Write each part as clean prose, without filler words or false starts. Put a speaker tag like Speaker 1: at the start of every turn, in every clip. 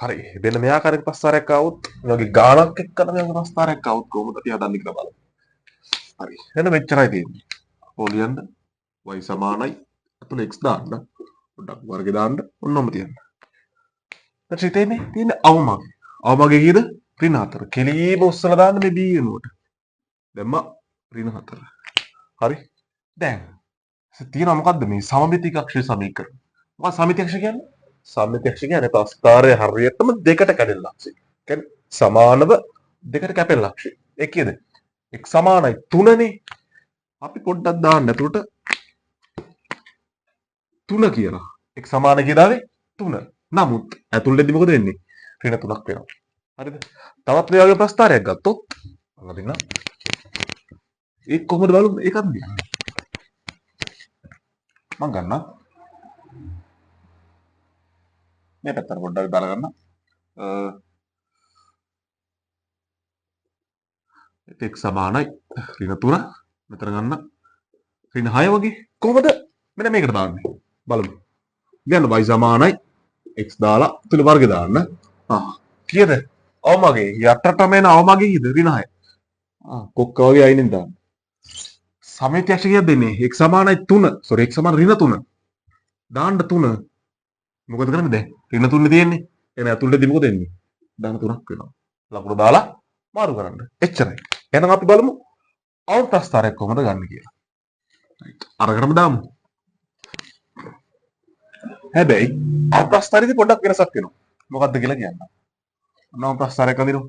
Speaker 1: හරි. මෙන්න මේ ආකාරයක ප්‍රස්තාරයක් ආවොත් මේ වගේ ගානක් එක්කම මේ වගේ ප්‍රස්තාරයක් ආවොත් කොහොමද අපි හදන්නේ කියලා බලමු. හරි. එහෙනම් මෙච්චරයි තියෙන්නේ. පොලියන්න y සමානයි අතුල x දාන්න. පොඩ්ඩක් වර්ගය දාන්න. ඔන්නම තියන්න. ඊට හිතෙන්නේ තියෙන අවමග. අවමග කීයද? ඍණ 4. කෙලීම උස්සලා දාන්න මේ b වෙනුවට. දැම්ම ඍණ 4. හරි. දැන් තියෙනවා මොකද්ද මේ සමමිතික අක්ෂර සමීකරණ. මොකක්ද සමමිතික අක්ෂර කියන්නේ? සමමිතික අක්ෂර කියන්නේ ප්‍රස්තාරය හරියටම දෙකට කැඩෙන ලක්ෂය. කියන්නේ සමානව දෙකට කැපෙන ලක්ෂය. ඒ කියද? x සමානයි 3 නේ. අපි පොඩ්ඩක් දාන්න. එතකොට 3 කියලා. x සමාන කියලාවේ 3. නමුත් ඇතුළේදී මොකද වෙන්නේ? ඍණ 3ක් වෙනවා. හරිද? තවත් මේ වගේ ප්‍රස්තාරයක් ගත්තොත් මම දෙන්නම්. ඒක කොහොමද බලමු? ඒකත් දිහා. මම ගන්නවා. මේ පැත්තට පොඩ්ඩක් දාලා ගන්න. x සමානයි ඍණ 3 මෙතන ගන්න. ඍණ 6 වගේ කොහොමද? මෙන්න මේකට දාන්නේ. බලමු. ගන්න y සමානයි x දාලා තුල වර්ගය දාන්න. කීයද? අවමගේ යටටම එන අවමගේ කීයද? ඍණ 6. කොක්ක වගේ අයිනෙන් දාන්න. සමමිතික අක්ෂර කීයද දෙන්නේ? x සමානයි 3. sorry x සමාන ඍණ 3. දාන්න 3. මොකද කරන්නේ දැන්? ඍණ 3 තියෙන්නේ. එහෙනම් ඇතුළේදී මොකද වෙන්නේ? දාන 3ක් වෙනවා. ලකුණු දාලා මාරු කරන්න. එච්චරයි. එහෙනම් අපි බලමු අවම ප්‍රස්තාරයක් කොහොමද ගන්න කියලා. right. අරගෙනම දාමු. හැබැයි අවම ප්‍රස්තාරයේදී පොඩ්ඩක් වෙනසක් වෙනවා. මොකද්ද කියලා කියන්න. අවම ප්‍රස්තාරයක් අඳිනු.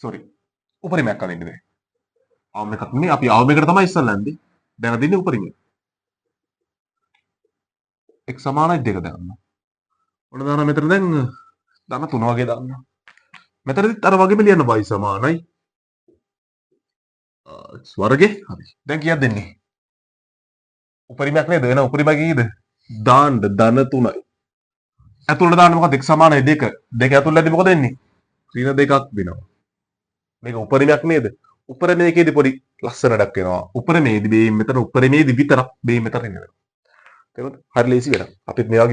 Speaker 1: sorry. උපරිමයක් අඳින්න බෑ. අවම එකක් නෙමෙයි අපි අවම එකට තමයි ඉස්සල්ලා යන්නේ. දැන් අදින්නේ උපරිමය. x සමානයි 2 දාන්න. ඔන්න දාන මෙතන දැන් දාන 3 වගේ දාන්න. මෙතනදිත් අර වගේම ලියන්න y සමානයි x වර්ගේ. හරි. දැන් කීයක් දෙන්නේ? උපරිමයක් නේද? එන උපරිම කීයද? දාන්න ධන 3යි. ඇතුළට දාන්න මොකද? x සමානයි 2. 2 ඇතුළටදී මොකද වෙන්නේ? ඍණ 2ක් වෙනවා. මේක උපරිමයක් නේද? උපරිමයේදී පොඩි ලස්සනක් වෙනවා. උපරිමයේදී මේ මෙතන උපරිමයේදී විතරක් මේ මෙතන ඉන්නවා. තේරුණාද? හරි ලේසි වැඩක්. අපිත් මේ